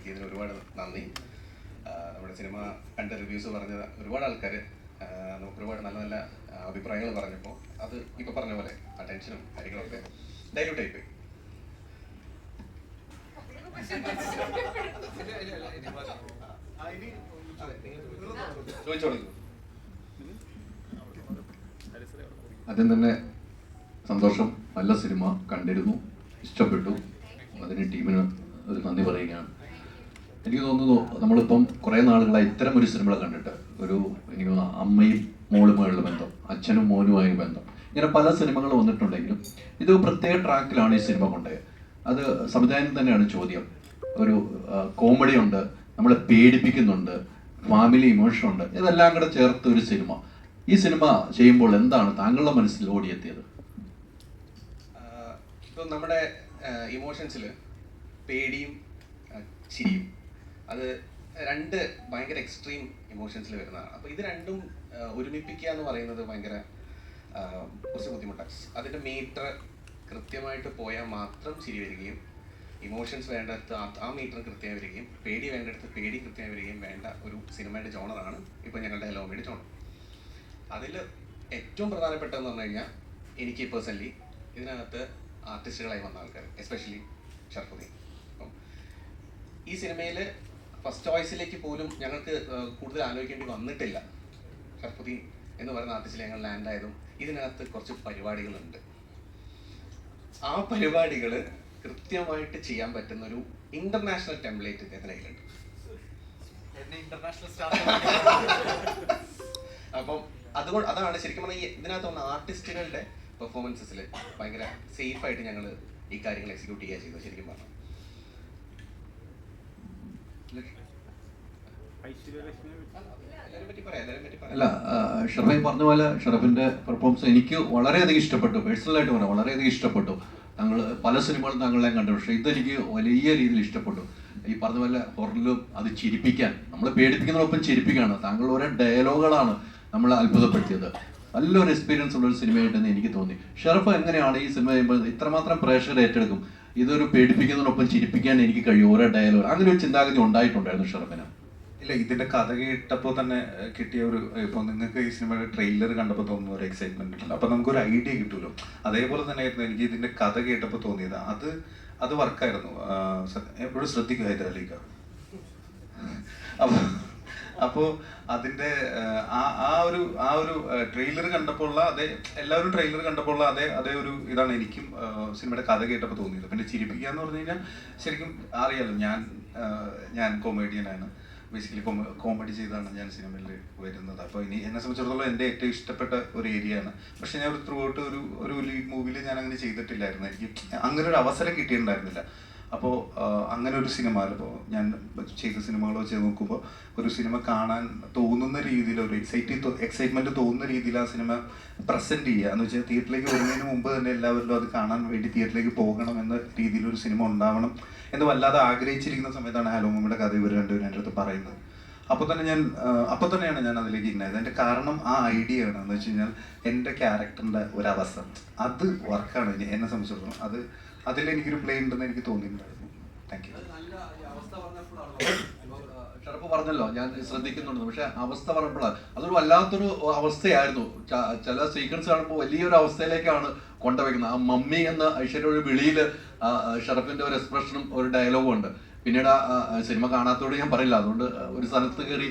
എത്തിയതിന് ഒരുപാട് നന്ദി. നമ്മുടെ സിനിമ കണ്ട റിവ്യൂസ് പറഞ്ഞ ഒരുപാട് ആൾക്കാർ ഒരുപാട് നല്ല നല്ല അഭിപ്രായങ്ങൾ പറഞ്ഞപ്പോൾ അത് ഇപ്പോൾ പറഞ്ഞ പോലെ ആ ടെൻഷനും കാര്യങ്ങളൊക്കെ ഡൈല്യൂട്ട് ആയിപ്പോയി. ആദ്യം തന്നെ സന്തോഷം, നല്ല സിനിമ കണ്ടിരുന്നു, ഇഷ്ടപ്പെട്ടു. അതിന് ടീമിന് ഒരു നന്ദി പറയുകയാണ്. എനിക്ക് തോന്നുന്നു നമ്മളിപ്പം കുറേ നാളുകളായി ഇത്തരം ഒരു സിനിമ കണ്ടിട്ട് എനിക്ക് തോന്നുന്നു അമ്മയും മോളുമായുള്ള ബന്ധം, അച്ഛനും മോനുമായ ബന്ധം, ഇങ്ങനെ പല സിനിമകൾ വന്നിട്ടുണ്ടെങ്കിലും ഇത് പ്രത്യേക ട്രാക്കിലാണ് ഈ സിനിമ കൊണ്ടുപോയത്. അത് സംവിധാനം തന്നെയാണ് ചോദ്യം. ഒരു കോമഡി ഉണ്ട്, നമ്മളെ പേടിപ്പിക്കുന്നുണ്ട്, ഫാമിലി ഇമോഷൻ ഉണ്ട്, ഇതെല്ലാം കൂടെ ചേർത്ത് ഒരു സിനിമ. ഈ സിനിമ ചെയ്യുമ്പോൾ എന്താണ് താങ്കളുടെ മനസ്സിൽ ഓടിയെത്തിയത്? ഇപ്പം നമ്മുടെ ഇമോഷൻസിൽ പേടിയും ചിരിയും അത് രണ്ട് ഭയങ്കര എക്സ്ട്രീം ഇമോഷൻസിൽ വരുന്നതാണ്. അപ്പോൾ ഇത് രണ്ടും ഒരുമിപ്പിക്കുക എന്ന് പറയുന്നത് ഭയങ്കര കുറച്ച് ബുദ്ധിമുട്ടാണ്. അതിൻ്റെ മീറ്റർ കൃത്യമായിട്ട് പോയാൽ മാത്രം ചിരി വരികയും, ഇമോഷൻസ് വേണ്ടടുത്ത് ആ മീറ്റർ കൃത്യമായി വരികയും, പേടി വേണ്ടടുത്ത് പേടി കൃത്യമായി വരികയും വേണ്ട ഒരു സിനിമയുടെ ജോണറാണ് ഇപ്പോൾ ഞങ്ങളുടെ ലോമയുടെ ജോണർ. അതിൽ ഏറ്റവും പ്രധാനപ്പെട്ടതെന്ന് പറഞ്ഞു കഴിഞ്ഞാൽ എനിക്ക് പേഴ്സണലി ഇതിനകത്ത് ആർട്ടിസ്റ്റുകളായി വന്ന ആൾക്കാർ, എസ്പെഷ്യലി ഷർഫുദ്ദീൻ. അപ്പം ഈ സിനിമയിൽ ഫസ്റ്റ് ചോയ്സിലേക്ക് പോലും ഞങ്ങൾക്ക് കൂടുതൽ ആലോചിക്കേണ്ടി വന്നിട്ടില്ല. ഷർഫുദ്ദീൻ എന്ന് പറയുന്ന ആർട്ടിസ്റ്റിൽ ഞങ്ങൾ ലാൻഡ് ആയതും ഇതിനകത്ത് കുറച്ച് പരിപാടികളുണ്ട്. ആ പരിപാടികൾ കൃത്യമായിട്ട് ചെയ്യാൻ പറ്റുന്ന ഒരു ഇന്റർനാഷണൽ ടെംപ്ലേറ്റ് ഇതിനകത്തുണ്ട്. അപ്പം അതാണ് ശരിക്കും പറഞ്ഞാൽ ഇതിനകത്ത് വന്ന ആർട്ടിസ്റ്റുകളുടെ പെർഫോമൻസസിൽ ഭയങ്കര സേഫായിട്ട് ഞങ്ങൾ ഈ കാര്യങ്ങൾ എക്സിക്യൂട്ട് ചെയ്യുക ചെയ്തത് ശരിക്കും പറഞ്ഞു. അല്ല, ഷറഫ് പറഞ്ഞ പോലെ ഷറഫിന്റെ പെർഫോമൻസ് എനിക്ക് വളരെയധികം ഇഷ്ടപ്പെട്ടു. പേഴ്സണലായിട്ട് പറയാം, വളരെയധികം ഇഷ്ടപ്പെട്ടു. താങ്കൾ പല സിനിമകളും താങ്കളെ കണ്ടു, പക്ഷേ ഇതെനിക്ക് വലിയ രീതിയിൽ ഇഷ്ടപ്പെട്ടു. ഈ പറഞ്ഞ പോലെ ഹൊററിലും അത് ചിരിപ്പിക്കാൻ, നമ്മളെ പേടിപ്പിക്കുന്നതിനൊപ്പം ചിരിപ്പിക്കുകയാണ്. താങ്കൾ ഓരോ ഡയലോഗുകളാണ് നമ്മളെ അത്ഭുതപ്പെടുത്തിയത്. നല്ലൊരു എക്സ്പീരിയൻസ് ഉള്ള ഒരു സിനിമയായിട്ടെന്ന് എനിക്ക് തോന്നി. ഷറഫ് എങ്ങനെയാണ് ഈ സിനിമ ഇത്രമാത്രം പ്രേക്ഷകർ ഏറ്റെടുക്കും, ഇതൊരു പേടിപ്പിക്കുന്നതിനൊപ്പം ചിരിപ്പിക്കാൻ എനിക്ക് കഴിയും ഓരോ ഡയലോഗ്, അങ്ങനെ ഒരു ചിന്താഗതി ഉണ്ടായിട്ടുണ്ടായിരുന്നു ഷറഫിന്? ഇല്ല, ഇതിന്റെ കഥ കേട്ടപ്പോൾ തന്നെ കിട്ടിയ ഒരു, ഇപ്പോൾ നിങ്ങൾക്ക് ഈ സിനിമയുടെ ട്രെയിലർ കണ്ടപ്പോൾ തോന്നുന്ന ഒരു എക്സൈറ്റ്മെന്റ് ഉണ്ടല്ലോ, അപ്പൊ നമുക്കൊരു ഐഡിയ കിട്ടുമല്ലോ. അതേപോലെ തന്നെ ആയിരുന്നു എനിക്ക് ഇതിന്റെ കഥ കേട്ടപ്പോൾ തോന്നിയത്. അത് വർക്കായിരുന്നു. എപ്പോഴും ശ്രദ്ധിക്കുക ഹൈദരാലിക്ക. അപ്പോൾ അതിന്റെ ആ ഒരു ട്രെയിലർ കണ്ടപ്പോൾ ഉള്ള എല്ലാവരും ട്രെയിലർ കണ്ടപ്പോൾ ഉള്ള അതേ ഒരു ഇതാണ് എനിക്കും സിനിമയുടെ കഥ കേട്ടപ്പോൾ തോന്നിയത്. പിന്നെ ചിരിപ്പിക്കുക എന്ന് പറഞ്ഞു കഴിഞ്ഞാൽ ശരിക്കും അറിയാലോ, ഞാൻ കൊമേഡിയനാണ്. ബേസിക്കലി കോമഡി ചെയ്താണ് ഞാൻ സിനിമയിൽ വരുന്നത്. അപ്പോൾ ഇനി എന്നെ സംബന്ധിച്ചിടത്തോളം എൻ്റെ ഏറ്റവും ഇഷ്ടപ്പെട്ട ഒരു ഏരിയ ആണ്. പക്ഷെ ഞാൻ ത്രൂ ഔട്ട് ഒരു ലീഡ് മൂവിയിൽ ഞാൻ അങ്ങനെ ചെയ്തിട്ടില്ലായിരുന്നു. എനിക്ക് അങ്ങനെ ഒരു അവസരം കിട്ടിയിട്ടുണ്ടായിരുന്നില്ല. അപ്പോൾ അങ്ങനെ ഒരു സിനിമ, ഇപ്പോൾ ഞാൻ ചെയ്ത സിനിമകൾ വെച്ച് നോക്കുമ്പോൾ ഒരു സിനിമ കാണാൻ തോന്നുന്ന രീതിയിൽ, ഒരു എക്സൈറ്റ്മെന്റ് തോന്നുന്ന രീതിയിൽ ആ സിനിമ പ്രസന്റ് ചെയ്യുക എന്ന് വെച്ചാൽ തിയേറ്ററിലേക്ക് വരുന്നതിന് മുമ്പ് തന്നെ എല്ലാവരിലും അത് കാണാൻ വേണ്ടി തിയേറ്ററിലേക്ക് പോകണം എന്ന രീതിയിലൊരു സിനിമ ഉണ്ടാവണം എന്ന് വല്ലാതെ ആഗ്രഹിച്ചിരിക്കുന്ന സമയത്താണ് ഹലോ മമ്മിയുടെ കഥ ഇവർ രണ്ടുപേരും എൻ്റെ അടുത്ത് പറയുന്നത്. അപ്പോൾ തന്നെയാണ് ഞാൻ അതിലേക്ക് ഇന്നായത്. എൻ്റെ കാരണം ആ ഐഡിയ ആണ്. എന്ന് വെച്ച് കഴിഞ്ഞാൽ എൻ്റെ ക്യാരക്ടറിൻ്റെ ഒരവസ്ഥ അത് വർക്കാണ് എന്നെ സംബന്ധിച്ചിടത്തോളം. അതിലെനിക്കൊരു പ്ലേ ഉണ്ടെന്ന് എനിക്ക് തോന്നിയിട്ടുണ്ടായിരുന്നു. Thank you. ഷറഫ് പറഞ്ഞല്ലോ, ഞാൻ ശ്രദ്ധിക്കുന്നുണ്ട്. പക്ഷെ അവസ്ഥ പറയുമ്പോഴാണ് അതൊരു വല്ലാത്തൊരു അവസ്ഥയായിരുന്നു. ചില സീക്വൻസ് കാണുമ്പോൾ വലിയൊരു അവസ്ഥയിലേക്കാണ് കൊണ്ടുവയ്ക്കുന്നത്. ആ മമ്മി എന്ന ഐശ്വര്യ ഒരു വിളിയിൽ ഷറഫിന്റെ ഒരു എക്സ്പ്രഷനും ഒരു ഡയലോഗും ഉണ്ട്. പിന്നീട് സിനിമ കാണാത്തോട് ഞാൻ പറയില്ല, അതുകൊണ്ട് ഒരു സ്ഥലത്ത്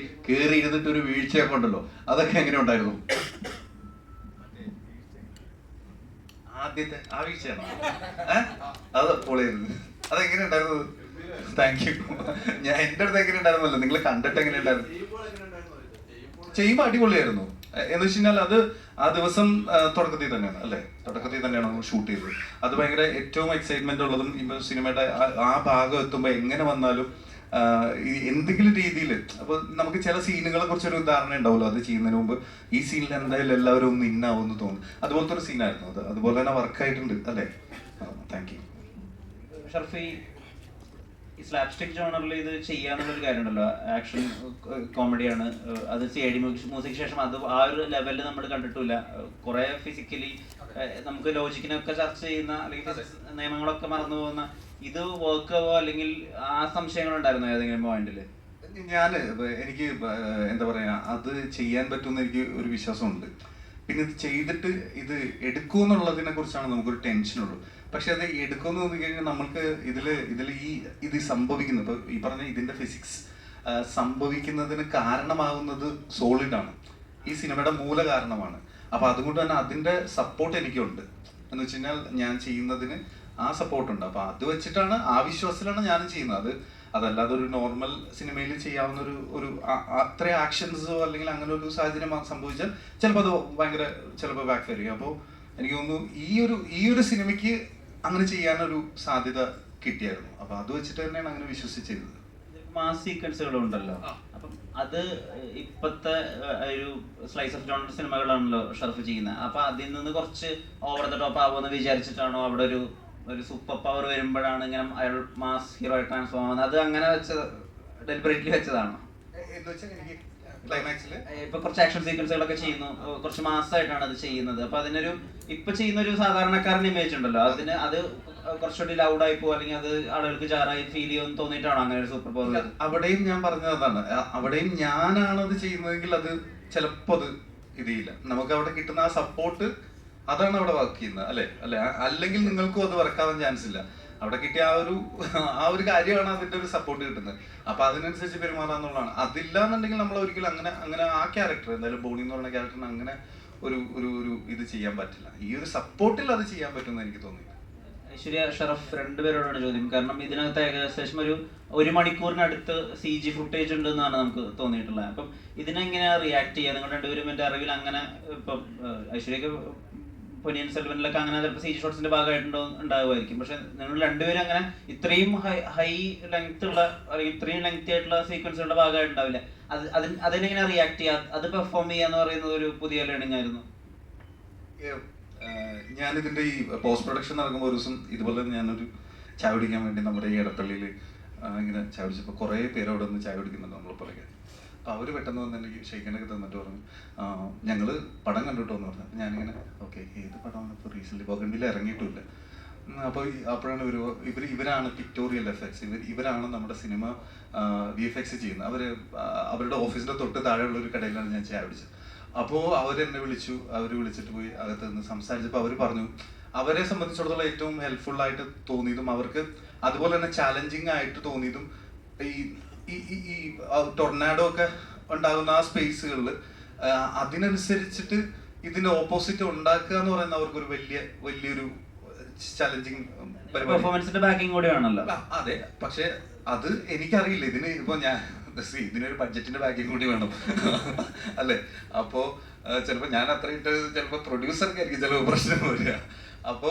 കയറി ഇരുന്നിട്ട് ഒരു വീഴ്ചയൊക്കെ ഉണ്ടല്ലോ, അതൊക്കെ എങ്ങനെ ഉണ്ടായിരുന്നു? ആദ്യത്തെ ആ വീഴ്ചയാണോ? അത് പൊളിയായിരുന്നു. അതെങ്ങനെ ഉണ്ടായിരുന്നു? Thank you. ഞാൻ എൻ്റെ അടുത്ത് എങ്ങനെ ഉണ്ടായിരുന്നല്ലോ, നിങ്ങൾ കണ്ടിട്ട് എങ്ങനെ ഉണ്ടായിരുന്നു? ചെയ്യുമ്പോൾ അടിപൊളിയായിരുന്നു. എന്ന് വെച്ച് കഴിഞ്ഞാൽ അത് ആ ദിവസം തുടക്കത്തിൽ തന്നെയാണ് അല്ലേ, തുടക്കത്തിൽ തന്നെയാണ് നമ്മൾ ഷൂട്ട് ചെയ്തത്. അത് ഭയങ്കര ഏറ്റവും എക്സൈറ്റ്മെന്റ് ഉള്ളതും ഇപ്പോൾ സിനിമയുടെ ആ ഭാഗം എത്തുമ്പോൾ എങ്ങനെ വന്നാലും എന്തെങ്കിലും രീതിയിൽ, അപ്പോൾ നമുക്ക് ചില സീനുകളെ കുറിച്ചൊരു ധാരണ ഉണ്ടാവുമല്ലോ, അത് ചെയ്യുന്നതിന് മുമ്പ് ഈ സീനിൽ എന്തായാലും എല്ലാവരും ഒന്ന് ഇന്നാവുമെന്ന് തോന്നും. അതുപോലത്തെ ഒരു സീനായിരുന്നു അത്. അതുപോലെ തന്നെ വർക്കായിട്ടുണ്ട് അല്ലേ. Thank you. ഷർഫി, ഈ സ്ലാപ്സ്റ്റിക് ജോണറിൽ ഇത് ചെയ്യാന്നുള്ളൊരു കാര്യമുണ്ടല്ലോ, ആക്ഷൻ കോമഡിയാണ്. അത് CID മ്യൂസിക് ശേഷം അത് ആ ഒരു ലെവലിൽ നമ്മൾ കണ്ടിട്ടില്ല. കുറെ ഫിസിക്കലി നമുക്ക് ലോജിക്കിനൊക്കെ ചർച്ച ചെയ്യുന്ന, അല്ലെങ്കിൽ നിയമങ്ങളൊക്കെ മറന്നു പോകുന്ന ഇത് വർക്ക് ആവോ അല്ലെങ്കിൽ ആ സംശയങ്ങൾ ഉണ്ടായിരുന്നോ ഏതെങ്കിലും പോയിന്റിൽ? എനിക്ക് എന്താ പറയാ, അത് ചെയ്യാൻ പറ്റുമെന്ന് എനിക്ക് ഒരു വിശ്വാസമുണ്ട്. പിന്നെ ഇത് ചെയ്തിട്ട് ഇത് എടുക്കുമെന്നുള്ളതിനെ കുറിച്ചാണ് നമുക്കൊരു ടെൻഷനുള്ളൂ. പക്ഷെ അത് എടുക്കുമെന്ന് തോന്നി കഴിഞ്ഞാൽ നമ്മൾക്ക് ഇത് സംഭവിക്കുന്നത്, ഇപ്പൊ ഈ പറഞ്ഞ ഇതിന്റെ ഫിസിക്സ് സംഭവിക്കുന്നതിന് കാരണമാകുന്നത് സോളിഡാണ്, ഈ സിനിമയുടെ മൂല കാരണമാണ്. അപ്പൊ അതുകൊണ്ട് തന്നെ അതിന്റെ സപ്പോർട്ട് എനിക്കുണ്ട്. എന്ന് വെച്ച് കഴിഞ്ഞാൽ ഞാൻ ചെയ്യുന്നതിന് ആ സപ്പോർട്ടുണ്ട്. അപ്പൊ അത് വെച്ചിട്ടാണ്, ആ വിശ്വാസത്തിലാണ് ഞാനും ചെയ്യുന്നത്. അതല്ലാതെ ഒരു നോർമൽ സിനിമയിൽ ചെയ്യാവുന്ന ഒരു അത്ര ആക്ഷൻസോ അല്ലെങ്കിൽ അങ്ങനെ ഒരു സാഹചര്യം സംഭവിച്ചാൽ ചിലപ്പോൾ അത് ഭയങ്കര ചിലപ്പോൾ ബാക്ക് ഫെയർ ചെയ്യും. അപ്പോൾ എനിക്ക് തോന്നുന്നു ഈ ഒരു സിനിമയ്ക്ക് അങ്ങനെ ചെയ്യാനൊരു സാധ്യത കിട്ടിയായിരുന്നു. അപ്പൊ അത് വെച്ചിട്ട് തന്നെയാണ് അങ്ങനെ വിശ്വസിച്ചത്. മാസ് സീക്വൻസുകളും ഉണ്ടല്ലോ, അപ്പം അത് ഇപ്പത്തെ ഒരു സ്ലൈസ് ഓഫ് ജോണർ സിനിമകളാണല്ലോ ഷർഫ് ചെയ്യുന്നത്. അപ്പൊ അതിൽ നിന്ന് കുറച്ച് ഓവർ ദ ടോപ്പ് ആവുമെന്ന് വിചാരിച്ചിട്ടാണോ അവിടെ ഒരു സൂപ്പർ പവർ വരുമ്പോഴാണ് ഇങ്ങനെ അയാൾ മാസ് ഹീറോ ആയി ട്രാൻസ്ഫോം ആവുന്നത്? അത് അങ്ങനെ ഡെലിബറേറ്റ്ലി വെച്ചതാണോ? ഇപ്പൊ കുറച്ച് ആക്ഷൻ സീക്വൻസുകളൊക്കെ ചെയ്യുന്നു, കുറച്ച് മാസമായിട്ടാണ് അത് ചെയ്യുന്നത്. അപ്പൊ അതിനൊരു ഇപ്പൊ ചെയ്യുന്ന ഒരു സാധാരണക്കാരൻ ഇമേജ് ഉണ്ടല്ലോ, അത് കുറച്ചുകൂടി ലൗഡായി പോകും, അല്ലെങ്കിൽ അത് ആളുകൾക്ക് ജാറായി ഫീൽ ചെയ്യുമെന്ന് തോന്നിയിട്ടാണോ അങ്ങനെ ഒരു സൂപ്പർ പവർ? അവിടെയും ഞാൻ പറഞ്ഞത് അതാണ്, അവിടെയും ഞാനാണത് ചെയ്യുന്നതെങ്കിൽ അത് ചിലപ്പോ അത് ഇതില്ല. നമുക്ക് അവിടെ കിട്ടുന്ന ആ സപ്പോർട്ട് അതാണ് അവിടെ വർക്ക് ചെയ്യുന്നത്, അല്ലെ? അല്ലെങ്കിൽ നിങ്ങൾക്കും അത് വർക്കാവാൻ ചാൻസ് ഇല്ല. അവിടെ കിട്ടിയ ആ ഒരു കാര്യമാണ് അതിന്റെ ഒരു സപ്പോർട്ട് കിട്ടുന്നത്. അപ്പൊ അതിനനുസരിച്ച് പെരുമാറാന്നുള്ളതാണ്. അതില്ല എന്നുണ്ടെങ്കിൽ നമ്മൾ ഒരിക്കലും അങ്ങനെ ആ ക്യാരക്ടർ, എന്തായാലും ബോണി എന്ന് പറയുന്ന ക്യാരക്ടറിന് അങ്ങനെ ഒരു ഇത് ചെയ്യാൻ പറ്റില്ല. ഈ ഒരു സപ്പോർട്ടിൽ അത് ചെയ്യാൻ പറ്റുമെന്ന് എനിക്ക് തോന്നിയില്ല. ഐശ്വര്യ, ഷറഫ് രണ്ടുപേരോടാണ് ചോദ്യം. കാരണം ഇതിനകത്ത് ഏകദേശം ഒരു മണിക്കൂറിനടുത്ത് CG ഫുട്ടേജ് ഉണ്ടെന്നാണ് നമുക്ക് തോന്നിയിട്ടുള്ളത്. അപ്പം ഇതിനെങ്ങനെയാ റിയാക്ട് ചെയ്യുക നിങ്ങൾ രണ്ടുപേരും? എൻ്റെ അറിവിൽ അങ്ങനെ ഇപ്പം ഐശ്വര്യക്ക് പൊന്നിയിൻ സെൽവനിലൊക്കെ അങ്ങനെ ചിലപ്പോൾ CG ഷോട്ട്സിന്റെ ഉണ്ടാകുമായിരിക്കും. പക്ഷെ നിങ്ങൾ രണ്ടുപേരും അങ്ങനെ ഇത്രയും ഹൈ ലെങ്ത് ഉള്ള അല്ലെങ്കിൽ ഇത്രയും ലെങ്തി ആയിട്ടുള്ള സീക്വൻസുകളുടെ ഭാഗമായിട്ടുണ്ടാവില്ല. അതിനെങ്ങനെ റിയാക്ട് ചെയ്യുക, അത് പെർഫോം ചെയ്യുക എന്ന് പറയുന്നത് ഒരു പുതിയ ലേണിംഗ് ആയിരുന്നു. ഞാനിതിന്റെ ഈ പോസ്റ്റ് പ്രൊഡക്ഷൻ നടക്കുമ്പോൾ ഒരു ദിവസം ഇതുപോലെ ഞാനൊരു ചായ കുടിക്കാൻ വേണ്ടി നമ്മുടെ ഈ ഇടപ്പള്ളിയിൽ ഇങ്ങനെ ചായ കുടിച്ചപ്പോൾ കുറേ പേര് അവിടെ നിന്ന് ചായ കുടിക്കുന്നുണ്ട് നമ്മൾ പുറകെ. അപ്പോൾ അവർ പെട്ടെന്ന് വന്ന് എനിക്ക് ഷെയ്ക്കനൊക്കെ തന്നിട്ട് പറഞ്ഞു, ഞങ്ങൾ പടം കണ്ടിട്ടോ എന്ന് പറഞ്ഞു. അപ്പോൾ ഞാനിങ്ങനെ ഓക്കെ, ഏത് പടമാണ് ഇപ്പോൾ റീസെൻ്റ് ബോഗണ്ടിയിൽ ഇറങ്ങിയിട്ടില്ല. അപ്പോൾ അപ്പോഴാണ് ഇവരാണ് പിക്ടോറിയൽ എഫക്ട്സ്, ഇവരാണ് നമ്മുടെ സിനിമ VFX ചെയ്യുന്നത്. അവരുടെ ഓഫീസിൻ്റെ തൊട്ട് താഴെയുള്ള ഒരു കടയിലാണ് ഞാൻ ചായ കുടിച്ചത്. അപ്പോൾ അവരെന്നെ വിളിച്ചിട്ട് പോയി അകത്ത് നിന്ന് സംസാരിച്ചപ്പോൾ അവർ പറഞ്ഞു അവരെ സംബന്ധിച്ചിടത്തോളം ഏറ്റവും ഹെൽപ്ഫുൾ ആയിട്ട് തോന്നിയതും അവർക്ക് അതുപോലെ തന്നെ ചാലഞ്ചിങ് ആയിട്ട് തോന്നിയതും ഈ ടൊർണാഡോ ഒക്കെ ഉണ്ടാകുന്ന ആ സ്പേസുകളിൽ അതിനനുസരിച്ചിട്ട് ഇതിന്റെ ഓപ്പോസിറ്റ് ഉണ്ടാക്കുക എന്ന് പറയുന്ന അവർക്കൊരു വലിയൊരു ചാലഞ്ചിങ് പെർഫോമൻസിന്റെ ബാക്കിംഗ് കൂടി ആണല്ലോ. അതെ, പക്ഷെ അത് എനിക്കറിയില്ല. ഇതിനൊരു ബഡ്ജറ്റിന്റെ ബാക്കിംഗ് കൂടി വേണം അല്ലെ? അപ്പോ ചിലപ്പോ ഞാൻ അത്രയിട്ട് ചിലപ്പോ പ്രൊഡ്യൂസർക്കായിരിക്കും ചിലപ്പോൾ പ്രശ്നം വരിക. അപ്പോ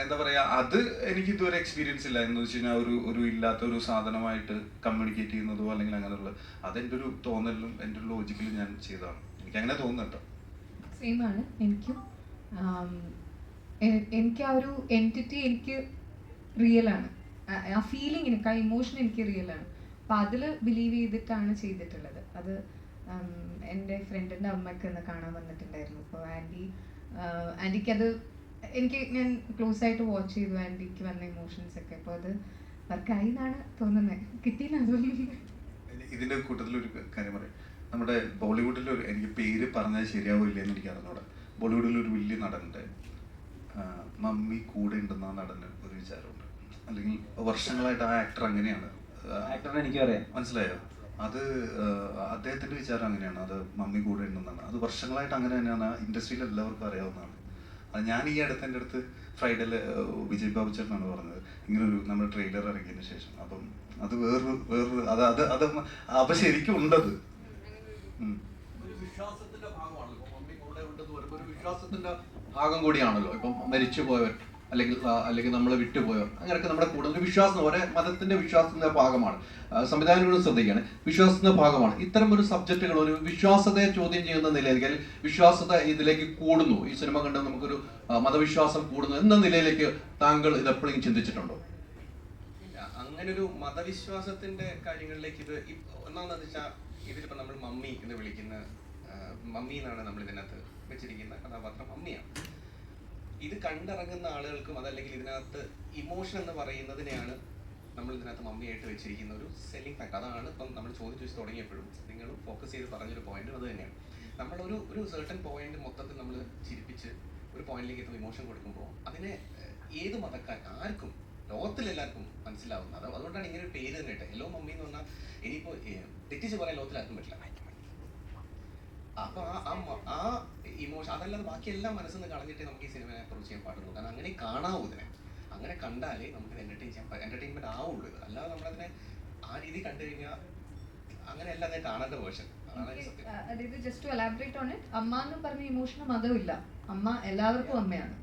എന്താ പറയാ, അത് എനിക്ക് ഇതുവരെ എക്സ്പീരിയൻസ് ഇല്ല. എന്ന് വെച്ച് കഴിഞ്ഞാൽ ഒരു ഇല്ലാത്ത ഒരു സാധനമായിട്ട് കമ്മ്യൂണിക്കേറ്റ് ചെയ്യുന്നതോ അല്ലെങ്കിൽ അങ്ങനെയുള്ള അതെന്റെ ഒരു തോന്നലും എൻ്റെ ഒരു ലോജിക്കലും ഞാൻ ചെയ്തതാണ്. എനിക്ക് അങ്ങനെ തോന്നുന്നുണ്ടോ? സെയിം ആണ് എനിക്കും. എനിക്ക് ആ ഒരു എൻറ്റിറ്റി എനിക്ക് റിയൽ ആണ്, ആ ഫീലിംഗ് എനിക്ക്, ആ ഇമോഷൻ എനിക്ക് റിയൽ ആണ്. അപ്പം അതിൽ ബിലീവ് ചെയ്തിട്ടാണ് ചെയ്തിട്ടുള്ളത്. അത് എൻ്റെ ഫ്രണ്ടിൻ്റെ അമ്മയ്ക്ക് ഒന്ന് കാണാൻ വന്നിട്ടുണ്ടായിരുന്നു. അപ്പോൾ ആൻറ്റിക്കത് ഞാൻ ക്ലോസ് ആയിട്ട് വാച്ച് ചെയ്തു ആൻറ്റിക്ക് വന്ന ഇമോഷൻസ് ഒക്കെ. അപ്പോൾ അത് വർക്കായി എന്നാണ് തോന്നുന്നത്, കിട്ടിയില്ല അതൊന്നും. ഇതിൻ്റെ കൂട്ടത്തിലൊരു കാര്യം പറയാം. നമ്മുടെ ബോളിവുഡിൽ എനിക്ക് പേര് പറഞ്ഞാൽ ശരിയാവില്ല എന്ന് എനിക്ക് അറിഞ്ഞൂടാ. ബോളിവുഡിൽ ഒരു വലിയ നടനുണ്ട്, മമ്മി കൂടെ ഉണ്ടെന്ന നടന് ഒരു വിചാരമുണ്ട്. അല്ലെങ്കിൽ വർഷങ്ങളായിട്ട് ആ ആക്ടർ അങ്ങനെയാണ്. എനിക്കറിയാം, മനസ്സിലായോ? അത് അദ്ദേഹത്തിന്റെ വിചാരം അങ്ങനെയാണ്, അത് മമ്മി കൂടെ ഉണ്ടെന്നാണ്. അത് വർഷങ്ങളായിട്ട് അങ്ങനെ തന്നെയാണ്, ഇൻഡസ്ട്രിയിൽ എല്ലാവർക്കും അറിയാവുന്നതാണ്. അത് ഞാൻ ഈ എൻ്റെ അടുത്ത് ഫ്രൈഡേയിൽ വിജയ് ബാബു ചേട്ടനാണ് പറഞ്ഞത് ഇങ്ങനൊരു നമ്മുടെ ട്രെയിലർ ഇറങ്ങിയതിന് ശേഷം. അപ്പം അത് വേറൊരു അത് അപ്പൊ ശരിക്കും ഉണ്ടത്. വിശ്വാസത്തിന്റെ ഭാഗമാണല്ലോ മമ്മി കൂടെ ഉണ്ടെന്ന് പറയുമ്പോൾ, ഒരു വിശ്വാസത്തിന്റെ ഭാഗം കൂടിയാണല്ലോ. ഇപ്പം മരിച്ചു പോയവർ അല്ലെങ്കിൽ നമ്മളെ വിട്ടുപോയവർ, അങ്ങനെയൊക്കെ നമ്മുടെ കൂടെ ഒരു വിശ്വാസം, ഒരേ മതത്തിന്റെ വിശ്വാസത്തിന്റെ ഭാഗമാണ്. സംവിധാനങ്ങളും ശ്രദ്ധിക്കുകയാണ്, വിശ്വാസത്തിന്റെ ഭാഗമാണ്. ഇത്തരം ഒരു സബ്ജക്റ്റുകൾ ഒരു വിശ്വാസത്തെ ചോദ്യം ചെയ്യുന്ന നിലയിലേക്ക്, വിശ്വാസത ഇതിലേക്ക് കൂടുന്നു, ഈ സിനിമ കണ്ട് നമുക്കൊരു മതവിശ്വാസം കൂടുന്നു എന്ന നിലയിലേക്ക് താങ്കൾ ഇതെപ്പോഴും ചിന്തിച്ചിട്ടുണ്ടോ? അങ്ങനൊരു മതവിശ്വാസത്തിന്റെ കാര്യങ്ങളിലേക്ക് ഇത് ഒന്നാമെന്ന് വെച്ചാൽ ഇതിലിപ്പോൾ നമ്മൾ മമ്മി എന്ന് വിളിക്കുന്ന മമ്മി എന്നാണ് നമ്മൾ ഇതിനകത്ത് വെച്ചിരിക്കുന്ന കഥാപാത്രം മമ്മിയാണ്. ഇത് കണ്ടിറങ്ങുന്ന ആളുകൾക്കും അതല്ലെങ്കിൽ ഇതിനകത്ത് ഇമോഷൻ എന്ന് പറയുന്നതിനെയാണ് നമ്മൾ ഇതിനകത്ത് മമ്മിയായിട്ട് വെച്ചിരിക്കുന്ന ഒരു സെല്ലിംഗ് ഫാക്ടർ. അതാണ് ഇപ്പം നമ്മൾ ചോദിച്ചു തുടങ്ങിയപ്പോഴും നിങ്ങളും ഫോക്കസ് ചെയ്ത് പറഞ്ഞൊരു പോയിന്റും അത് തന്നെയാണ്. നമ്മളൊരു സെർട്ടൺ പോയിന്റ് മൊത്തത്തിൽ നമ്മൾ ചിരിപ്പിച്ച് ഒരു പോയിന്റിലേക്ക് എത്തുമ്പോൾ ഇമോഷൻ കൊടുക്കുമ്പോൾ അതിനെ ഏത് മതക്കാർ ആർക്കും ലോകത്തിലെല്ലാവർക്കും മനസ്സിലാവുന്നത്. അതുകൊണ്ടാണ് ഇങ്ങനെ ഒരു പേര് തന്നെ ഇട്ടത്. ഹലോ മമ്മി എന്ന് പറഞ്ഞാൽ ഇനിയിപ്പോൾ തെറ്റിച്ച് പറയാൻ ലോകത്തിൽ ആർക്കും പറ്റില്ല. അപ്പോൾ ആ ഇമോഷൻ അതല്ലാതെ ബാക്കി എല്ലാം മനസ്സിൽ നിന്ന് കളഞ്ഞിട്ട് നമുക്ക് ഈ സിനിമയെ അപ്രോച്ച് ചെയ്യാൻ പാടുള്ളൂ. കാരണം അങ്ങനെ കാണാവൂ ഇതിനെ. അങ്ങനെ കണ്ടാലേ നമുക്ക് എന്റർടൈൻമെന്റ് ആവുള്ളൂ. ഇത് അല്ലാതെ നമ്മളതിനെ ആ രീതി കണ്ടു കഴിഞ്ഞാൽ അങ്ങനെയല്ല അതിനെ കാണേണ്ട വേർഷൻ. അതായത് just to elaborate on it, അമ്മ എന്ന് പറഞ്ഞ ഇമോഷന് മതമില്ല. അമ്മ എല്ലാവർക്കും അമ്മയാണ്.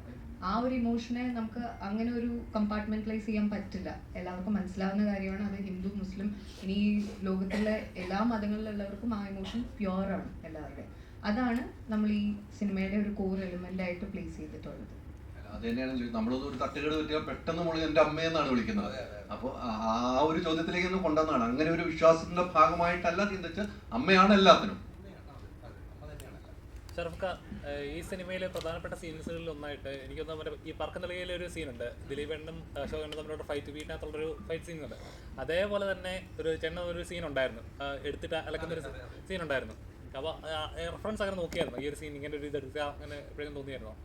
ആ ഒരു ഇമോഷനെ നമുക്ക് അങ്ങനെ ഒരു കമ്പാർട്ട്മെന്റലൈസ് ചെയ്യാൻ പറ്റില്ല. എല്ലാവർക്കും മനസ്സിലാവുന്ന കാര്യമാണ്. അത് ഹിന്ദു, മുസ്ലിം, ഇനി ലോകത്തിലെ എല്ലാ മതങ്ങളിലുള്ളവർക്കും ആ ഇമോഷൻ പ്യുവറാണ് എല്ലാവരുടെയും. അതാണ് നമ്മൾ ഈ സിനിമയുടെ ഒരു കോർ എലിമെന്റ് ആയിട്ട് പ്ലേസ് ചെയ്തിട്ടുള്ളത്. അത് തന്നെയാണ് ചോദിച്ചത്. നമ്മളൊന്നും ഒരു തട്ടുകേട് പറ്റിയാൽ പെട്ടെന്ന് നമ്മൾ എൻ്റെ അമ്മയെന്നാണ് വിളിക്കുന്നത്. അപ്പോൾ ആ ഒരു ചോദ്യത്തിലേക്ക് ഒന്ന് കൊണ്ടുവന്നതാണ്. അങ്ങനെ ഒരു വിശ്വാസത്തിന്റെ ഭാഗമായിട്ടല്ല ചിന്തിച്ച് അമ്മയാണ് എല്ലാത്തിനും. ഷറഫ്ക, ഈ സിനിമയിലെ പ്രധാനപ്പെട്ട സീൻസുകളിൽ ഒന്നായിട്ട് എനിക്കൊന്ന് മറ്റേ ഈ പറക്കുന്നിളയിലെ ഒരു സീനുണ്ട്. ദിലീപേണ്ണും അശോകനും തമ്മിലുള്ള ഫൈറ്റ്, വീട്ടിനകത്തുള്ളൊരു ഫൈറ്റ് സീനുണ്ട്. അതേപോലെ തന്നെ ഒരു സീൻ ഉണ്ടായിരുന്നു, എടുത്തിട്ട് അലക്കുന്നൊരു സീൻ ഉണ്ടായിരുന്നു. അപ്പോൾ റെഫറൻസ് അങ്ങനെ നോക്കിയായിരുന്നു ഈ ഒരു സീൻ ഇങ്ങനെ ഒരു ഇതെടുക്കുക അങ്ങനെ എപ്പോഴും തോന്നിയായിരുന്നോ?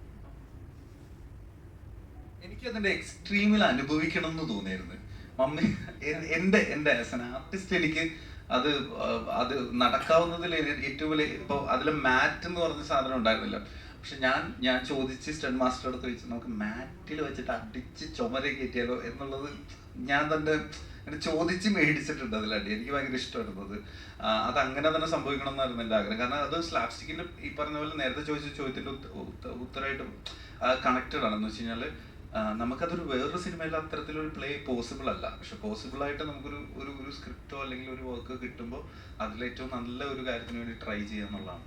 എനിക്കതിന്റെ എക്സ്ട്രീമിൽ അനുഭവിക്കണം എന്ന് തോന്നിയിരുന്നു. മമ്മി എൻ്റെ ആസ് ആൻ ആർട്ടിസ്റ്റ് എനിക്ക് അത് നടക്കാവുന്നതിൽ ഏറ്റവും വലിയ ഇപ്പോൾ അതിൽ മാറ്റ് എന്ന് പറഞ്ഞ സാധനം ഉണ്ടായിരുന്നില്ല. പക്ഷെ ഞാൻ ചോദിച്ച് സ്റ്റഡ് മാസ്റ്റർ അടുത്ത് വെച്ച് നമുക്ക് മാറ്റിൽ വെച്ചിട്ട് അടിച്ച് ചുമര കയറ്റിയാലോ എന്നുള്ളത് ഞാൻ തന്നെ ചോദിച്ച് മേടിച്ചിട്ടുണ്ട്. അതിലടി എനിക്ക് ഭയങ്കര ഇഷ്ടമായിരുന്നത്. അത് അങ്ങനെ തന്നെ സംഭവിക്കണം എന്നായിരുന്നു എൻ്റെ ആഗ്രഹം. കാരണം അത് സ്ലാപ്സ്റ്റിക്കിൻ്റെ ഈ പറഞ്ഞ പോലെ നേരത്തെ ചോദിച്ച ചോദ്യത്തിൻ്റെ ഉത്തരമായിട്ടും കണക്റ്റഡ് ആണെന്ന് വെച്ച് കഴിഞ്ഞാൽ നമുക്കതൊരു വേറൊരു സിനിമയിൽ അത്തരത്തിലൊരു പ്ലേ പോസിബിൾ അല്ല. പക്ഷെ പോസിബിളായിട്ട് നമുക്കൊരു ഒരു സ്ക്രിപ്റ്റോ അല്ലെങ്കിൽ ഒരു വർക്ക് കിട്ടുമ്പോൾ അതിലേറ്റവും നല്ല ഒരു കാര്യത്തിന് വേണ്ടി ട്രൈ ചെയ്യുക എന്നുള്ളതാണ്.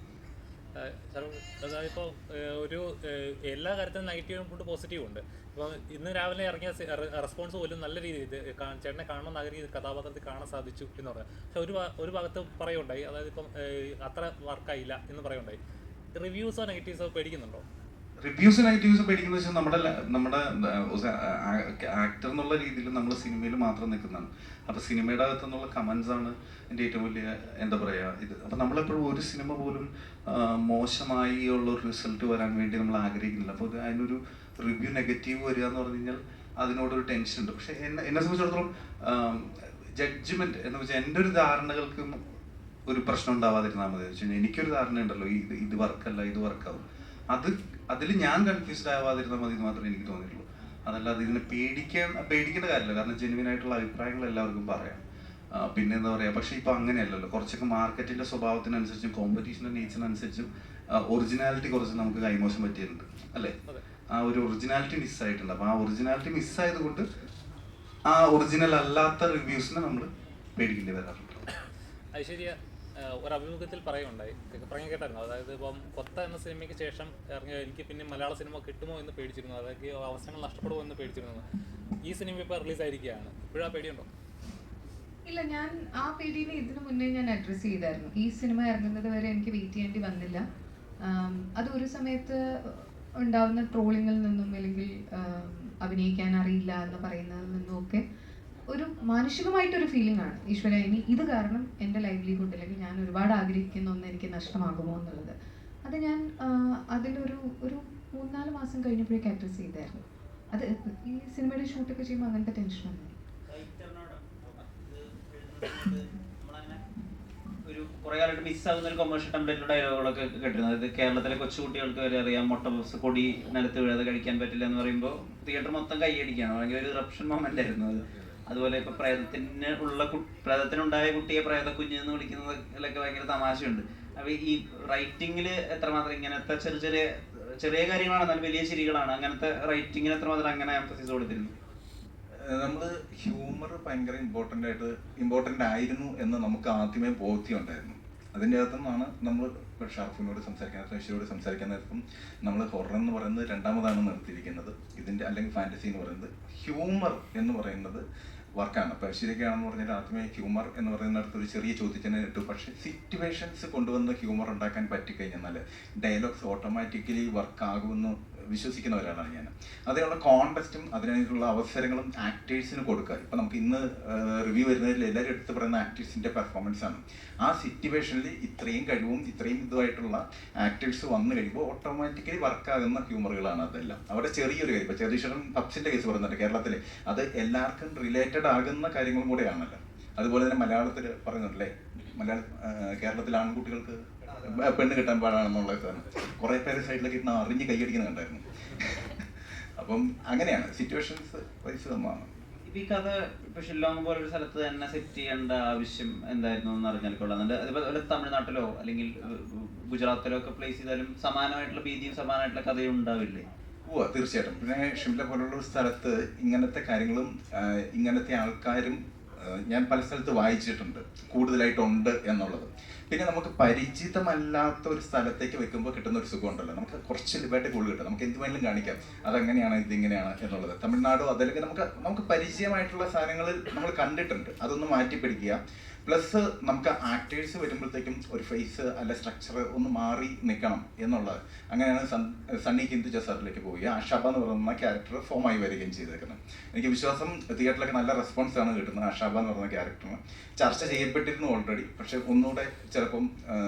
ഇപ്പോൾ ഒരു എല്ലാ കാര്യത്തിലും നെഗറ്റീവും കൊണ്ട് പോസിറ്റീവും ഉണ്ട്. ഇപ്പോൾ ഇന്ന് രാവിലെ ഇറങ്ങിയ റെസ്പോൺസ് പോലും നല്ല രീതിയിൽ ചേട്ടനെ കാണണമെന്ന് ആഗ്രഹിച്ച കഥാപാത്രത്തിൽ കാണാൻ സാധിച്ചു എന്ന് പറയാം. പക്ഷെ ഒരു ഭാഗത്ത് പറയുണ്ടായി, അതായത് ഇപ്പം അത്ര വർക്കായില്ല എന്ന് പറയുണ്ടായി. റിവ്യൂസോ നെഗറ്റീവ്സോ പേടിക്കുന്നുണ്ടോ? റിവ്യൂസ് നെഗറ്റീവ്സ് പേടിക്കുന്ന വെച്ചാൽ നമ്മുടെ ആക്ടർ എന്നുള്ള രീതിയിൽ നമ്മൾ സിനിമയിൽ മാത്രം നിൽക്കുന്നതാണ്. അപ്പോൾ സിനിമയുടെ അകത്തു നിന്നുള്ള കമൻസ് ആണ് എൻ്റെ ഏറ്റവും വലിയ എന്താ പറയുക ഇത്. അപ്പോൾ നമ്മളെപ്പോഴും ഒരു സിനിമ പോലും മോശമായി ഉള്ളൊരു റിസൾട്ട് വരാൻ വേണ്ടി നമ്മൾ ആഗ്രഹിക്കുന്നില്ല. അപ്പോൾ അതിനൊരു റിവ്യൂ നെഗറ്റീവ് വരിക എന്ന് പറഞ്ഞു കഴിഞ്ഞാൽ അതിനോടൊരു ടെൻഷൻ ഉണ്ട്. പക്ഷേ എന്നെ സംബന്ധിച്ചിടത്തോളം ജഡ്ജ്മെൻറ്റ് എന്ന് വെച്ചാൽ എൻ്റെ ഒരു ധാരണകൾക്ക് ഒരു പ്രശ്നം ഉണ്ടാവാതിരുന്നാൽ മതി. വെച്ച് കഴിഞ്ഞാൽ എനിക്കൊരു ധാരണ ഉണ്ടല്ലോ, ഇത് വർക്കല്ല, ഇത് വർക്കാവും. അതിൽ ഞാൻ കൺഫ്യൂസ്ഡ് ആവാതിരുന്നാൽ മതി എന്ന് മാത്രമേ എനിക്ക് തോന്നിയിട്ടുള്ളൂ. അതല്ലാതെ ഇതിനെ പേടിക്കേണ്ട കാര്യമില്ല. കാരണം ജെന്യുവൻ ആയിട്ടുള്ള അഭിപ്രായങ്ങൾ എല്ലാവർക്കും പറയാം. പിന്നെ എന്താ പറയുക, പക്ഷേ ഇപ്പോൾ അങ്ങനെയല്ലല്ലോ. കുറച്ചൊക്കെ മാർക്കറ്റിൻ്റെ സ്വഭാവത്തിനനുസരിച്ചും കോമ്പറ്റീഷൻ്റെ നേച്ചറിനനുസരിച്ചും ഒറിജിനാലിറ്റി കുറച്ച് നമുക്ക് കൈമോശം പറ്റിയിട്ടുണ്ട് അല്ലേ? ആ ഒരു ഒറിജിനാലിറ്റി മിസ്സായിട്ടുണ്ട്. അപ്പോൾ ആ ഒറിജിനാലിറ്റി മിസ്സായത് കൊണ്ട് ആ ഒറിജിനൽ അല്ലാത്ത റിവ്യൂസിനെ നമ്മൾ പേടിക്കേണ്ടി വരാറുണ്ട്. ഐശ്വര്യ ഒരു അഭിമുഖത്തിൽ പറയുകയുണ്ടായി, കേട്ടായിരുന്നു. അതായത് ഇപ്പം കൊത്ത എന്ന സിനിമയ്ക്ക് ശേഷം ഇറങ്ങിയ എനിക്ക് പിന്നെ മലയാള സിനിമ കിട്ടുമോ എന്ന് പേടിച്ചിരുന്നു, അതായത് അവസരങ്ങൾ നഷ്ടപ്പെടുമോ എന്ന് പേടിച്ചിരുന്നു. ഈ സിനിമ ഇപ്പോൾ റിലീസായിരിക്കുകയാണ്, ഇപ്പോഴും ആ പേടിയുണ്ടോ? ഇല്ല, ഞാൻ ആ പേടിനെ ഇതിനു മുന്നേ ഞാൻ അഡ്രസ്സ് ചെയ്തായിരുന്നു. ഈ സിനിമ ഇറങ്ങുന്നത് വരെ എനിക്ക് വെയിറ്റ് ചെയ്യേണ്ടി വന്നില്ല. അത് ഒരു സമയത്ത് ഉണ്ടാവുന്ന ട്രോളിങ്ങിൽ നിന്നും അല്ലെങ്കിൽ അഭിനയിക്കാൻ അറിയില്ല എന്ന് പറയുന്നതിൽ നിന്നും ഒക്കെ ഒരു മാനുഷികമായിട്ടൊരു ഫീലിംഗ് ആണ്. ഈശ്വര, ഇനി ഇത് കാരണം എൻ്റെ ലൈവ്ലിഹുഡ് അല്ലെങ്കിൽ ഞാൻ ഒരുപാട് ആഗ്രഹിക്കുന്ന ഒന്ന് എനിക്ക് നഷ്ടമാകുമോ എന്നുള്ളത്. അത് ഞാൻ അതിലൊരു 3-4 മാസം കഴിഞ്ഞപ്പോഴേക്ക് അഡ്രസ്സ് ചെയ്തായിരുന്നു. അത് ഈ സിനിമയുടെ ഷൂട്ടൊക്കെ ചെയ്യുമ്പോൾ അങ്ങനത്തെ ടെൻഷനൊന്നും ഒരു കുറെ കാലമായിട്ട് മിസ്സാകുന്ന ഒരു കൊമേഴ്ഷ്യൽ ടെംപ്ലേറ്റിലുള്ള ഡയലോഗുകളൊക്കെ കേട്ടിരുന്നു. അതായത് കേരളത്തിലെ കൊച്ചുകുട്ടികൾക്ക് വരെ അറിയാം മുട്ട ബസ് കൊടി നിലത്ത് വീഴാതെ കഴിക്കാൻ പറ്റില്ല എന്ന് പറയുമ്പോൾ തിയേറ്റർ മൊത്തം കൈയടിക്കുകയാണ്. ഭയങ്കര ഒരു റപ്ഷൻ മൊമെന്റ് ആയിരുന്നു അത്. അതുപോലെ ഇപ്പൊ പ്രേതത്തിനുണ്ടായ കുട്ടിയെ പ്രേതക്കുഞ്ഞ് എന്ന് വിളിക്കുന്നതിലൊക്കെ ഭയങ്കര തമാശയുണ്ട്. അപ്പൊ ഈ റൈറ്റിങ്ങില് എത്രമാത്രം ഇങ്ങനത്തെ ചെറിയ കാര്യങ്ങളാണ്, എന്നാൽ വലിയ ശരികളാണ്, അങ്ങനത്തെ റൈറ്റിങ്ങിന് എത്രമാത്രം അങ്ങനെ എംഫസിസ് കൊടുത്തിരുന്നു? നമ്മൾ ഹ്യൂമർ ഭയങ്കര ഇമ്പോർട്ടൻ്റ് ആയിരുന്നു എന്ന് നമുക്ക് ആദ്യമേ ബോധ്യമുണ്ടായിരുന്നു. അതിൻ്റെ അകത്തുനിന്നാണ് നമ്മൾ ഇപ്പോൾ ഷാഫിനോട് സംസാരിക്കാൻ നേരത്തും ഐശ്വര്യോട് സംസാരിക്കാൻ നേരത്തും നമ്മൾ ഹൊറർ എന്ന് പറയുന്നത് രണ്ടാമതാണ് നിർത്തിയിരിക്കുന്നത്. ഇതിൻ്റെ അല്ലെങ്കിൽ ഫാൻറ്റസി എന്ന് പറയുന്നത്. ഹ്യൂമർ എന്ന് പറയുന്നത് വർക്കാണ്. അപ്പോൾ ഐശ്വര്യക്കാണെന്ന് പറഞ്ഞാൽ ആദ്യമേ ഹ്യൂമർ എന്ന് പറയുന്നിടത്ത് ഒരു ചെറിയ ചോദ്യത്തിന് ഇട്ടു. പക്ഷേ സിറ്റുവേഷൻസ് കൊണ്ടുവന്ന് ഹ്യൂമർ ഉണ്ടാക്കാൻ പറ്റിക്കഴിഞ്ഞാൽ ഡയലോഗ്സ് ഓട്ടോമാറ്റിക്കലി വർക്കാകുമെന്ന് വിശ്വസിക്കുന്ന ഒരാളാണ് ഞാൻ. അതിനുള്ള കോൺടെസ്റ്റും അതിനുള്ള അവസരങ്ങളും ആക്ടേഴ്സിന് കൊടുക്കുക. ഇപ്പം നമുക്ക് ഇന്ന് റിവ്യൂ വരുന്നതിൽ എല്ലാവരും എടുത്ത് പറയുന്ന ആക്ടേഴ്സിൻ്റെ പെർഫോമൻസ് ആണ്. ആ സിറ്റുവേഷനിൽ ഇത്രയും കഴിവും ഇത്രയും ഇതുമായിട്ടുള്ള ആക്ടേഴ്സ് വന്നു കഴിയുമ്പോൾ ഓട്ടോമാറ്റിക്കലി വർക്കാകുന്ന ഹ്യൂമറുകളാണ് അതെല്ലാം. അവിടെ ചെറിയൊരു കാര്യം, ഇപ്പോൾ ചെറിയ പബ്സിൻ്റെ കേസ് പറയുന്നുണ്ട് കേരളത്തിൽ, അത് എല്ലാവർക്കും റിലേറ്റഡ് ആകുന്ന കാര്യങ്ങളും കൂടെയാണല്ലോ. അതുപോലെ തന്നെ മലയാളത്തിൽ പറയുന്നുണ്ടല്ലേ, കേരളത്തിലെ ആൺകുട്ടികൾക്ക് പെണ്ണ് കിട്ടാൻ പാടാണെന്നുള്ള സാധനം കുറേ പേര് സൈഡിലേക്ക് ഇട്ട് അറിഞ്ഞ് കൈയടിക്കുന്ന കണ്ടായിരുന്നു. അപ്പം അങ്ങനെയാണ് സിറ്റുവേഷൻസ് വൈസ് തന്നെയാണ്. ഈ കഥ ഇപ്പൊ ഷില്ലോങ് പോലൊരു സ്ഥലത്ത് തന്നെ സെറ്റ് ചെയ്യേണ്ട ആവശ്യം എന്തായിരുന്നു എന്ന് അറിഞ്ഞാൽ കൊള്ളാം. അതുപോലെ തമിഴ്നാട്ടിലോ അല്ലെങ്കിൽ ഗുജറാത്തിലോ ഒക്കെ പ്ലേസ് ചെയ്താലും സമാനമായിട്ടുള്ള ഭീതിയും സമാനമായിട്ടുള്ള കഥയും ഉണ്ടാവില്ലേ? തീർച്ചയായിട്ടും. പിന്നെ ഷിംല പോലുള്ള ഒരു സ്ഥലത്ത് ഇങ്ങനത്തെ കാര്യങ്ങളും ഇങ്ങനത്തെ ആൾക്കാരും ഞാൻ പല സ്ഥലത്ത് വായിച്ചിട്ടുണ്ട്, കൂടുതലായിട്ടുണ്ട് എന്നുള്ളത്. പിന്നെ നമുക്ക് പരിചിതമല്ലാത്ത ഒരു സ്ഥലത്തേക്ക് വെക്കുമ്പോൾ കിട്ടുന്ന ഒരു സുഖമുണ്ടല്ലോ, നമുക്ക് കുറച്ച് ലിബർട്ടി കൂടുതൽ കിട്ടും, നമുക്ക് എന്ത് വേണമെങ്കിലും കാണിക്കാം, അതെങ്ങനെയാണ് ഇതിങ്ങനെയാണ് എന്നുള്ളത്. തമിഴ്നാടോ അതല്ലെങ്കിൽ നമുക്ക് പരിചയമായിട്ടുള്ള സാധനങ്ങളിൽ നമ്മൾ കണ്ടിട്ടുണ്ട്, അതൊന്ന് മാറ്റിപ്പിടിക്കുക. പ്ലസ് നമുക്ക് ആക്ടേഴ്സ് വരുമ്പോഴത്തേക്കും ഒരു ഫേസ് അല്ല സ്ട്രക്ചർ ഒന്ന് മാറി നിൽക്കണം എന്നുള്ളത്. അങ്ങനെയാണ് സണ്ണി ഹിന്ദു ജസാറിലേക്ക് പോയി ആഷാബ എന്ന് പറയുന്ന ക്യാരക്ടർ ഫോമായി വരികയും ചെയ്തേക്കുന്നത്. എനിക്ക് വിശ്വാസം തിയേറ്ററിലൊക്കെ നല്ല റെസ്പോൺസാണ് കിട്ടുന്നത്. ആഷാബ എന്ന് പറയുന്ന ക്യാരക്ടറിന് ചർച്ച ചെയ്യപ്പെട്ടിരുന്നു ഓൾറെഡി, പക്ഷെ ഒന്നുകൂടെ ചിലപ്പം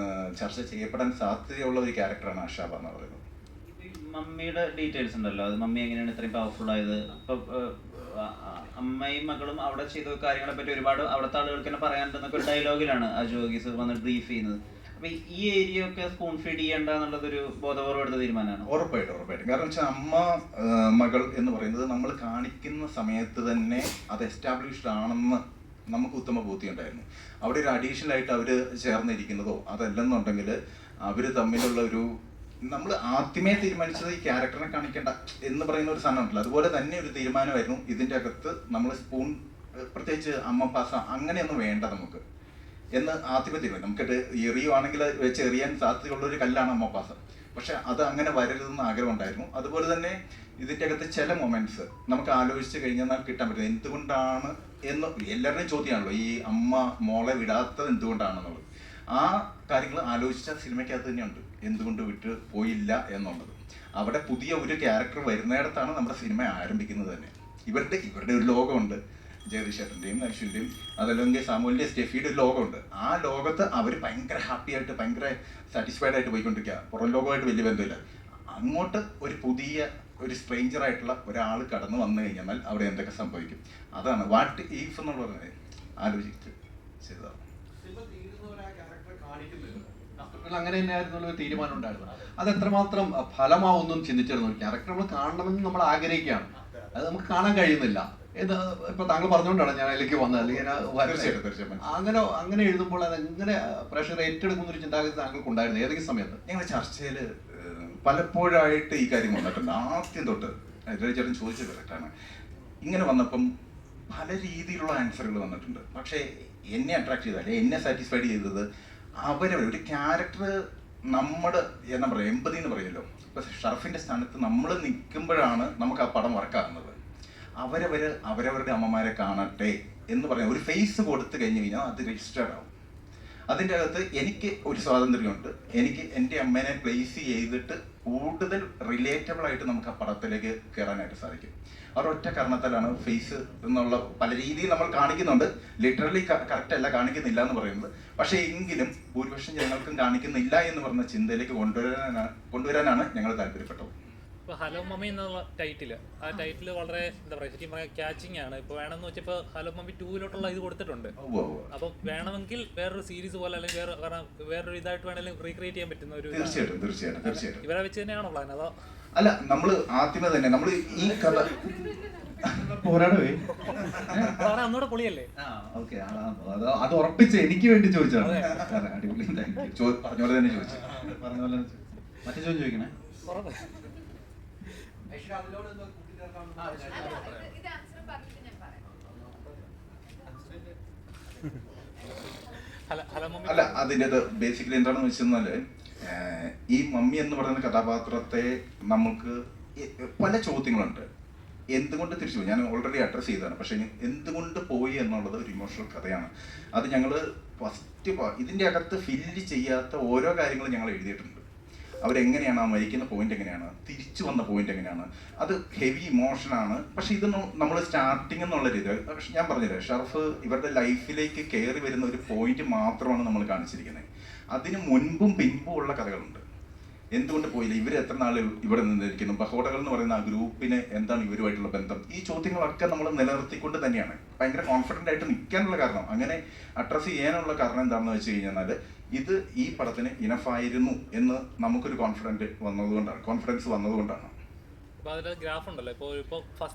ചർച്ച ചെയ്യപ്പെടാൻ സാധ്യതയുള്ള ഒരു ക്യാരക്ടറാണ് ആഷാബ എന്ന് പറയുന്നത്. മമ്മിയുടെ ഡീറ്റെയിൽസ് ഉണ്ടല്ലോ, അത് മമ്മി എങ്ങനെയാണ് ഇത്രയും പവർഫുൾ ആയത്? ഇപ്പൊ അമ്മയും മകളും അവിടെ ചെയ്ത കാര്യങ്ങളെ പറ്റി ഒരുപാട് അവിടുത്തെ ആളുകൾക്ക് തന്നെ പറയാനുണ്ടെന്നൊക്കെ ഒരു ഡയലോഗിലാണ് അജു വർഗീസ് വന്ന് ബ്രീഫ് ചെയ്യുന്നത്. അപ്പൊ ഈ ഏരിയ ഒക്കെ സ്പൂൺ ഫീഡ് ചെയ്യേണ്ട എന്നുള്ളതൊരു ബോധപൂർവ്വം എടുത്ത തീരുമാനമാണ്. ഉറപ്പായിട്ടും. കാരണം വെച്ചാൽ അമ്മ മകൾ എന്ന് പറയുന്നത് നമ്മൾ കാണിക്കുന്ന സമയത്ത് തന്നെ അത് എസ്റ്റാബ്ലിഷ്ഡ് ആണെന്ന് നമുക്ക് ഉത്തമ ബോധ്യം ഉണ്ടായിരുന്നു. അവിടെ ഒരു അഡീഷണൽ ആയിട്ട് അവർ ചേർന്നിരിക്കുന്നതോ അതല്ലെന്നുണ്ടെങ്കിൽ അവർ തമ്മിലുള്ള ഒരു, നമ്മൾ ആദ്യമേ തീരുമാനിച്ചത് ഈ ക്യാരക്ടറിനെ കാണിക്കേണ്ട എന്ന് പറയുന്ന ഒരു സാധനം ഉണ്ടല്ലോ, അതുപോലെ തന്നെ ഒരു തീരുമാനമായിരുന്നു ഇതിൻ്റെ അകത്ത് നമ്മൾ സ്പൂൺ പ്രത്യേകിച്ച് അമ്മ പാസ അങ്ങനെയൊന്നും വേണ്ട നമുക്ക് എന്ന് ആദ്യമേ തീരുമാനം. നമുക്കിട്ട് എറിയുവാണെങ്കിൽ വെച്ച് എറിയാൻ സാധ്യതയുള്ള ഒരു കല്ലാണ് അമ്മ പാസ, പക്ഷെ അത് അങ്ങനെ വരരുതെന്ന് ആഗ്രഹം ഉണ്ടായിരുന്നു. അതുപോലെ തന്നെ ഇതിൻ്റെ അകത്ത് ചില മൊമെന്റ്സ് നമുക്ക് ആലോചിച്ച് കഴിഞ്ഞാൽ കിട്ടാൻ പറ്റുന്നത് എന്തുകൊണ്ടാണ് എന്ന് എല്ലാവരുടെയും ചോദ്യമാണല്ലോ, ഈ അമ്മ മോളെ വിടാത്തത് എന്തുകൊണ്ടാണെന്നുള്ളത്. ആ കാര്യങ്ങൾ ആലോചിച്ച സിനിമയ്ക്കകത്ത് തന്നെയുണ്ട്, എന്തുകൊണ്ട് വിട്ട് പോയില്ല എന്നുള്ളത്. അവിടെ പുതിയ ഒരു ക്യാരക്ടർ വരുന്നിടത്താണ് നമ്മുടെ സിനിമ ആരംഭിക്കുന്നത് തന്നെ. ഇവരുടെ ഒരു ലോകമുണ്ട്, ജഗദീഷേട്ടൻ്റെയും ഐശ്വര്യൻ്റെയും അതല്ലെങ്കിൽ സാമുവിൻ്റെയും സ്റ്റെഫിയുടെ ഒരു ലോകമുണ്ട്. ആ ലോകത്ത് അവർ ഭയങ്കര ഹാപ്പി ആയിട്ട് ഭയങ്കര സാറ്റിസ്ഫൈഡ് ആയിട്ട് പോയിക്കൊണ്ടിരിക്കുക, പുറം ലോകമായിട്ട് വലിയ ബന്ധമില്ല. അങ്ങോട്ട് ഒരു പുതിയ ഒരു സ്ട്രേഞ്ചർ ആയിട്ടുള്ള ഒരാൾ കടന്നു വന്നു കഴിഞ്ഞാൽ അവിടെ എന്തൊക്കെ സംഭവിക്കും, അതാണ് വാട്ട് ഈഫ് എന്നുള്ളത് ആലോചിച്ച് ചെയ്തതാണ്. അങ്ങനെ തന്നെയായിരുന്നു ഒരു തീരുമാനം ഉണ്ടായിരുന്നു. അത് എത്രമാത്രം ഫലമാവുന്നും ചിന്തിച്ചിരുന്നു. ഒരു ക്യാരക്ടർ നമ്മൾ കാണണമെന്ന് നമ്മൾ ആഗ്രഹിക്കുകയാണ്, അത് നമുക്ക് കാണാൻ കഴിയുന്നില്ല. ഇപ്പൊ താങ്കൾ പറഞ്ഞുകൊണ്ടാണ് ഞാൻ അതിലേക്ക് വന്നത്, അല്ലെങ്കിൽ അങ്ങനെ എഴുതുമ്പോൾ അത് എങ്ങനെ പ്രഷർ ഏറ്റെടുക്കുന്ന ഒരു ചിന്താഗതി താങ്കൾക്ക് ഉണ്ടായിരുന്നു ഏതെങ്കിലും സമയത്ത്? ഞങ്ങൾ ചർച്ചയിൽ പലപ്പോഴായിട്ട് ഈ കാര്യം വന്നിട്ടുണ്ട്. ആദ്യം തൊട്ട് ചേട്ടൻ ചോദിച്ചത് കറക്റ്റാണ്. ഇങ്ങനെ വന്നപ്പം പല രീതിയിലുള്ള ആൻസറുകൾ വന്നിട്ടുണ്ട്. പക്ഷേ എന്നെ അട്രാക്ട് ചെയ്തത് അല്ലെ എന്നെ സാറ്റിസ്ഫൈഡ് ചെയ്തത് അവരവർ ഒരു ക്യാരക്ടർ നമ്മുടെ എന്താ പറയുക എമ്പതി എന്ന് പറയുമല്ലോ. ഇപ്പം ഷറഫിൻ്റെ സ്ഥാനത്ത് നമ്മൾ നിൽക്കുമ്പോഴാണ് നമുക്ക് ആ പടം വർക്കാകുന്നത്. അവരവരുടെ അമ്മമാരെ കാണട്ടെ എന്ന് പറയുന്ന ഒരു ഫേസ് കൊടുത്തു കഴിഞ്ഞ് കഴിഞ്ഞാൽ അത് രജിസ്റ്റേർഡ് ആവും. അതിൻ്റെ അകത്ത് എനിക്ക് ഒരു സ്വാതന്ത്ര്യമുണ്ട്, എനിക്ക് എൻ്റെ അമ്മേനെ പ്ലേസ് ചെയ്തിട്ട് കൂടുതൽ റിലേറ്റബിൾ ആയിട്ട് നമുക്ക് ആ പടത്തിലേക്ക് കയറാനായിട്ട് സാധിക്കും. ഒരൊറ്റ കാരണത്താലാണ് ഫേസ് എന്നുള്ള പല രീതിയിൽ നമ്മൾ കാണിക്കുന്നുണ്ട്, ലിറ്ററലി കറക്റ്റ് അല്ല കാണിക്കുന്നില്ല എന്ന് പറയുന്നത്. പക്ഷേ എങ്കിലും ഭൂരിപക്ഷം ജനങ്ങൾക്കും കാണിക്കുന്നില്ല എന്ന് പറഞ്ഞ ചിന്തയിലേക്ക് കൊണ്ടുവരാനാണ് ഞങ്ങൾ താല്പര്യപ്പെട്ടത്. ഇപ്പോൾ ഹലോ മമ്മി എന്നുള്ള ടൈറ്റിൽ, ആ ടൈറ്റിൽ വളരെ എന്താ പറയുക ശരിക്കും പറയാം ക്യാച്ചിങ് ആണ്. ഇപ്പോൾ വേണമെന്ന് വെച്ചപ്പോൾ ഹലോ മമ്മി 2 ഇത് കൊടുത്തിട്ടുണ്ട്. അപ്പോൾ വേണമെങ്കിൽ വേറൊരു സീരീസ് പോലെ അല്ലെങ്കിൽ വേറൊരു ഇതായിട്ട് വേണമെങ്കിലും റീക്രിയേറ്റ് ചെയ്യാൻ പറ്റുന്ന ഒരു തീർച്ചയായിട്ടും ഇവരെ വെച്ച് തന്നെയാണോ പ്ലാൻ? അതോ അല്ല, നമ്മൾ ആദ്യമേ തന്നെ നമ്മൾ ഈ കഥ പോരാടവേ ഒന്നുകൂടെ പൊളിയല്ലേ? അത് ഉറപ്പിച്ച് എനിക്ക് വേണ്ടി ചോദിച്ചാണ്. അടിപൊളി, പറഞ്ഞ പോലെ തന്നെ ചോദിച്ചു. പറഞ്ഞ പോലെ മറ്റേ ചോദ്യം ചോദിക്കണേ. അല്ല, അതിൻ്റെ ബേസിക്കലി എന്താണെന്ന് വെച്ചെന്നാല് ഈ മമ്മി എന്ന് പറയുന്ന കഥാപാത്രത്തെ നമുക്ക് പല ചോദ്യങ്ങളുണ്ട്. എന്തുകൊണ്ട് തിരിച്ചു പോയി, ഞാൻ ഓൾറെഡി അഡ്രസ്സ് ചെയ്തതാണ്. പക്ഷേ എന്തുകൊണ്ട് പോയി എന്നുള്ളത് ഒരു ഇമോഷണൽ കഥയാണ്. അത് ഞങ്ങൾ ഫസ്റ്റ് ഇതിൻ്റെ അകത്ത് ഫില്ല് ചെയ്യാത്ത ഓരോ കാര്യങ്ങളും ഞങ്ങൾ എഴുതിയിട്ടുണ്ട്. അവരെങ്ങനെയാണ് ആ മരിക്കുന്ന പോയിന്റ് എങ്ങനെയാണ്, തിരിച്ചു വന്ന പോയിന്റ് എങ്ങനെയാണ്, അത് ഹെവി ഇമോഷനാണ്. പക്ഷെ ഇതൊന്നും നമ്മൾ സ്റ്റാർട്ടിങ് എന്നുള്ള രീതി, പക്ഷെ ഞാൻ പറഞ്ഞുതരാം, ഷറഫ് ഇവരുടെ ലൈഫിലേക്ക് കയറി വരുന്ന ഒരു പോയിന്റ് മാത്രമാണ് നമ്മൾ കാണിച്ചിരിക്കുന്നത്. അതിന് മുൻപും പിൻപും ഉള്ള കഥകളുണ്ട്. എന്തുകൊണ്ട് പോയില്ല, ഇവർ എത്ര നാൾ ഇവിടെ നിന്നിരിക്കുന്നു, ബഹോടകൾ എന്ന് പറയുന്ന ആ ഗ്രൂപ്പിന് എന്താണ് ഇവരുമായിട്ടുള്ള ബന്ധം, ഈ ചോദ്യങ്ങളൊക്കെ നമ്മൾ നിലനിർത്തിക്കൊണ്ട് തന്നെയാണ് ഭയങ്കര കോൺഫിഡൻ്റ് ആയിട്ട് നിൽക്കാനുള്ള കാരണം, അങ്ങനെ അഡ്രസ്സ് ചെയ്യാനുള്ള കാരണം എന്താണെന്ന് വെച്ച് കഴിഞ്ഞാൽ ഇത് ഈ പടത്തിന് ഇനഫായിരുന്നു എന്ന് നമുക്കൊരു കോൺഫിഡൻസ് വന്നതുകൊണ്ടാണ്. അപ്പോൾ അതിൽ ഗ്രാഫ് ഉണ്ടല്ലോ, ഇപ്പോൾ ഫസ്റ്റ്